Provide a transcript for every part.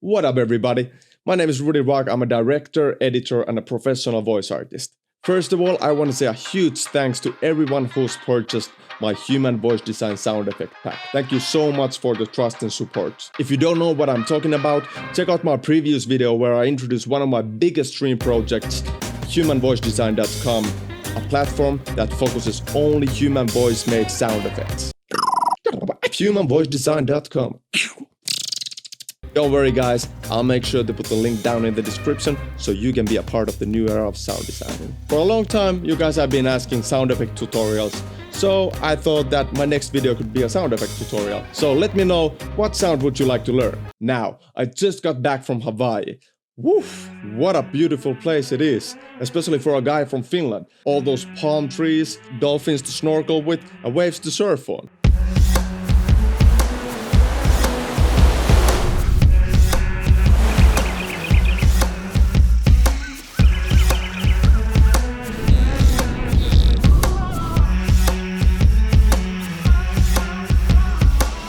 What up, everybody? My name is Rudi. I'm a director, editor, and a professional voice artist. First of all, I want to say a huge thanks to everyone who's purchased my human voice design sound effect pack. Thank you so much for the trust and support. If you don't know what I'm talking about, check out my previous video where I introduced one of my biggest dream projects, humanvoicedesign.com, a platform that focuses only human voice made sound effects. humanvoicedesign.com. Don't worry guys, I'll make sure to put the link down in the description so you can be a part of the new era of sound designing. For a long time, you guys have been asking sound effect tutorials, so I thought that my next video could be a sound effect tutorial. So let me know, what sound would you like to learn? Now, I just got back from Hawaii. Woof, what a beautiful place it is, especially for a guy from Finland. All those palm trees, dolphins to snorkel with, and waves to surf on.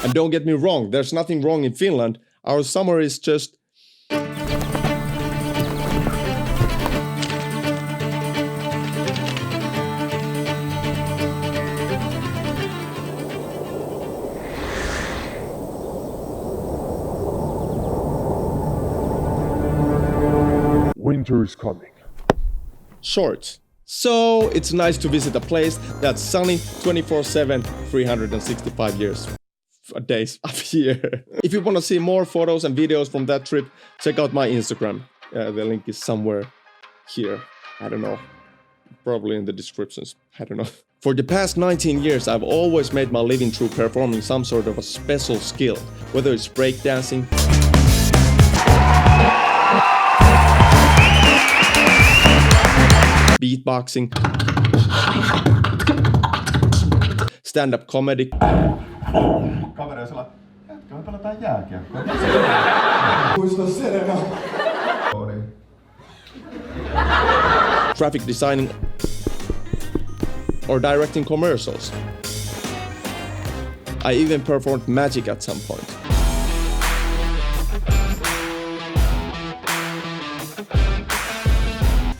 And don't get me wrong, there's nothing wrong in Finland. Our summer is just... Winter is coming. short. So it's nice to visit a place that's sunny 24/7, 365 days a year. If you want to see more photos and videos from that trip, check out my Instagram. The link is somewhere here. I don't know. Probably in the descriptions. I don't know. For the past 19 years, I've always made my living through performing some sort of a special skill, whether it's breakdancing, beatboxing, stand-up comedy, graphic designing, or directing commercials. I even performed magic at some point.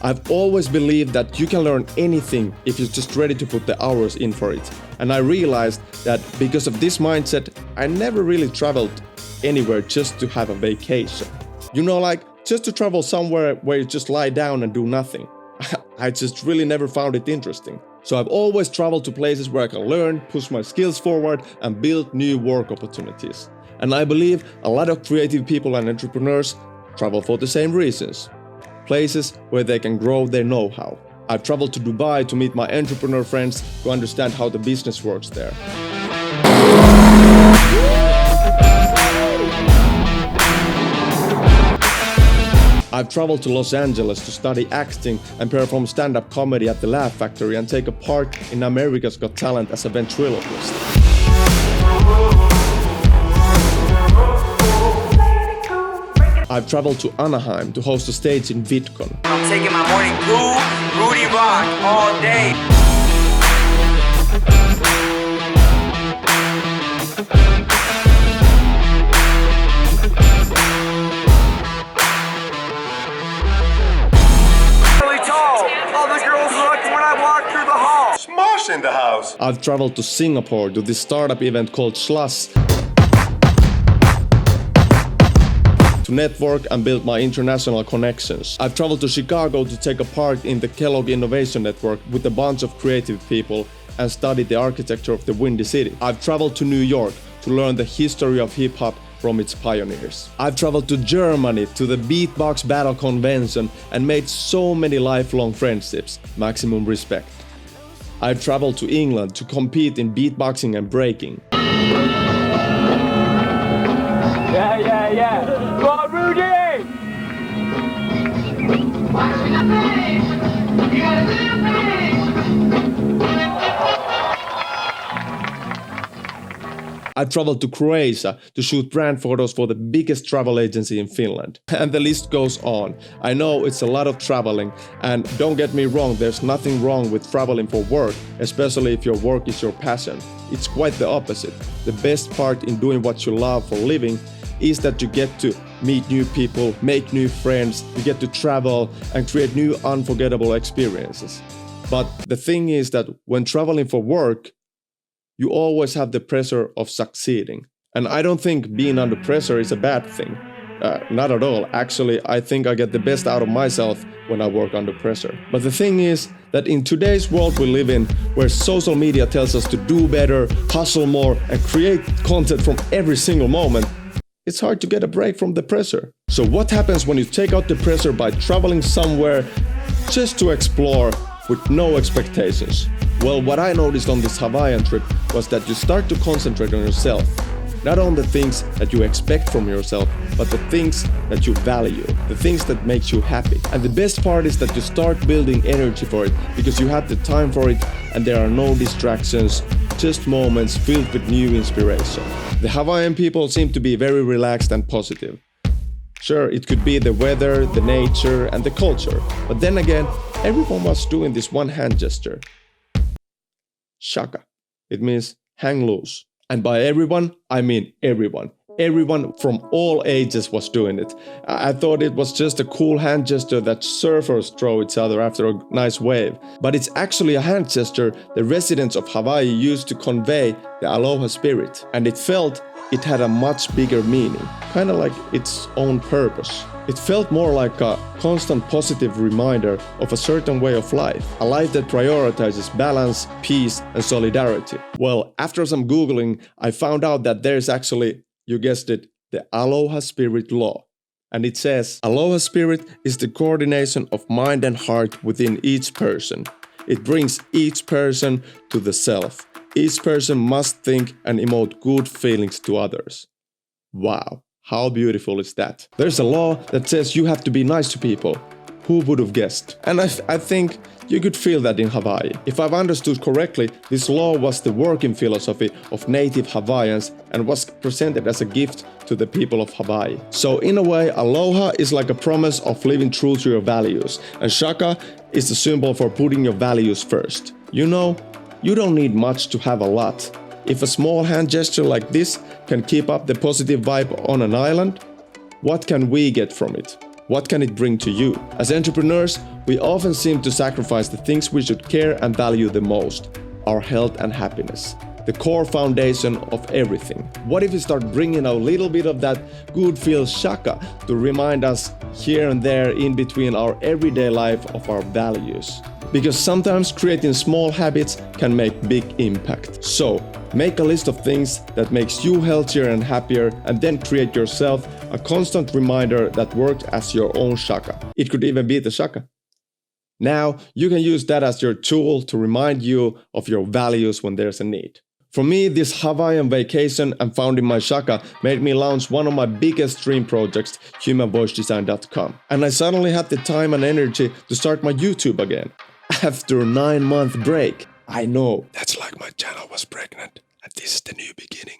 I've always believed that you can learn anything if you're just ready to put the hours in for it. And I realized that because of this mindset, I never really traveled anywhere just to have a vacation. You know, like just to travel somewhere where you just lie down and do nothing. I just really never found it interesting. So I've always traveled to places where I can learn, push my skills forward, and build new work opportunities. And I believe a lot of creative people and entrepreneurs travel for the same reasons. Places where they can grow their know-how. I've traveled to Dubai to meet my entrepreneur friends to understand how the business works there. I've traveled to Los Angeles to study acting and perform stand-up comedy at the Laugh Factory and take a part in America's Got Talent as a ventriloquist. I've traveled to Anaheim to host a stage in VidCon. I'm taking my morning poo, Rudi rock all day. Really tall. All the girls looked when I walked through the hall. Smosh in the house. I've traveled to Singapore to this startup event called Schluss to network and build my international connections. I've traveled to Chicago to take a part in the Kellogg Innovation Network with a bunch of creative people and studied the architecture of the Windy City. I've traveled to New York to learn the history of hip-hop from its pioneers. I've traveled to Germany to the Beatbox Battle Convention and made so many lifelong friendships. Maximum respect. I've traveled to England to compete in beatboxing and breaking. Yeah. Go on, Rudi! I've traveled to Croatia to shoot brand photos for the biggest travel agency in Finland. And the list goes on. I know it's a lot of traveling, and don't get me wrong, there's nothing wrong with traveling for work, especially if your work is your passion. It's quite the opposite. The best part in doing what you love for living is that you get to meet new people, make new friends, you get to travel and create new unforgettable experiences. But the thing is that when traveling for work, you always have the pressure of succeeding. And I don't think being under pressure is a bad thing. Not at all. Actually, I think I get the best out of myself when I work under pressure. But the thing is that in today's world we live in, where social media tells us to do better, hustle more, and create content from every single moment, it's hard to get a break from the pressure. So what happens when you take out the pressure by traveling somewhere just to explore with no expectations? Well, what I noticed on this Hawaiian trip was that you start to concentrate on yourself. Not on the things that you expect from yourself, but the things that you value, the things that makes you happy. And the best part is that you start building energy for it because you have the time for it and there are no distractions, just moments filled with new inspiration. The Hawaiian people seem to be very relaxed and positive. Sure, it could be the weather, the nature, and the culture, but then again, everyone was doing this one hand gesture. Shaka. It means hang loose. And by everyone, I mean everyone. Everyone from all ages was doing it. I thought it was just a cool hand gesture that surfers throw each other after a nice wave. But it's actually a hand gesture the residents of Hawaii used to convey the aloha spirit. And it felt it had a much bigger meaning, kind of like its own purpose. It felt more like a constant positive reminder of a certain way of life, a life that prioritizes balance, peace, and solidarity. Well, after some Googling, I found out that there's actually, you guessed it, the Aloha Spirit Law. And it says, Aloha Spirit is the coordination of mind and heart within each person. It brings each person to the self. Each person must think and emote good feelings to others. Wow. How beautiful is that? There's a law that says you have to be nice to people. Who would have guessed? And I think you could feel that in Hawaii. If I've understood correctly, this law was the working philosophy of native Hawaiians and was presented as a gift to the people of Hawaii. So in a way, aloha is like a promise of living true to your values, and shaka is the symbol for putting your values first. You know, you don't need much to have a lot. If a small hand gesture like this can keep up the positive vibe on an island, what can we get from it? What can it bring to you? As entrepreneurs, we often seem to sacrifice the things we should care and value the most, our health and happiness, the core foundation of everything. What if we start bringing a little bit of that good feel shaka to remind us here and there in between our everyday life of our values? Because sometimes creating small habits can make big impact. So, make a list of things that makes you healthier and happier, and then create yourself a constant reminder that works as your own shaka. It could even be the shaka. Now, you can use that as your tool to remind you of your values when there's a need. For me, this Hawaiian vacation and founding my shaka made me launch one of my biggest dream projects, humanvoicedesign.com. And I suddenly had the time and energy to start my YouTube again. After a 9-month break. I know, that's like my channel was pregnant and this is the new beginning.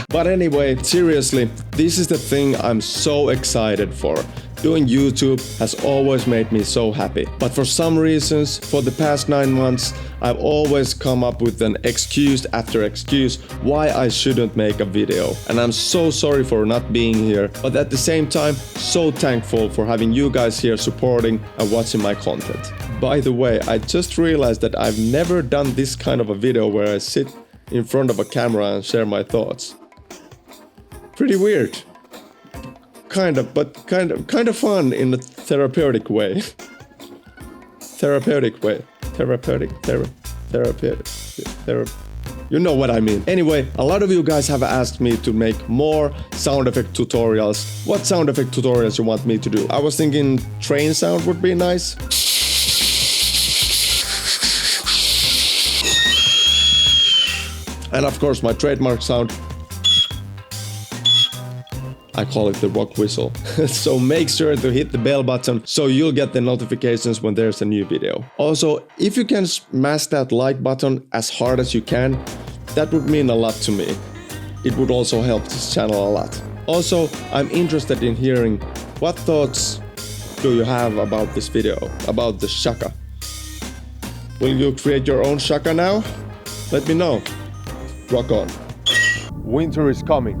But anyway, seriously, this is the thing I'm so excited for. Doing YouTube has always made me so happy. But for some reasons, for the past 9 months, I've always come up with an excuse after excuse why I shouldn't make a video. And I'm so sorry for not being here, but at the same time, so thankful for having you guys here supporting and watching my content. By the way, I just realized that I've never done this kind of a video where I sit in front of a camera and share my thoughts. Pretty weird. Kind of, but kind of fun in a therapeutic way. You know what I mean. Anyway, a lot of you guys have asked me to make more sound effect tutorials. What sound effect tutorials you want me to do? I was thinking train sound would be nice. And of course my trademark sound. I call it the rock whistle. So make sure to hit the bell button so you'll get the notifications when there's a new video. Also, if you can smash that like button as hard as you can, that would mean a lot to me. It would also help this channel a lot. Also, I'm interested in hearing what thoughts do you have about this video, about the shaka. Will you create your own shaka now? Let me know. Rock on. Winter is coming.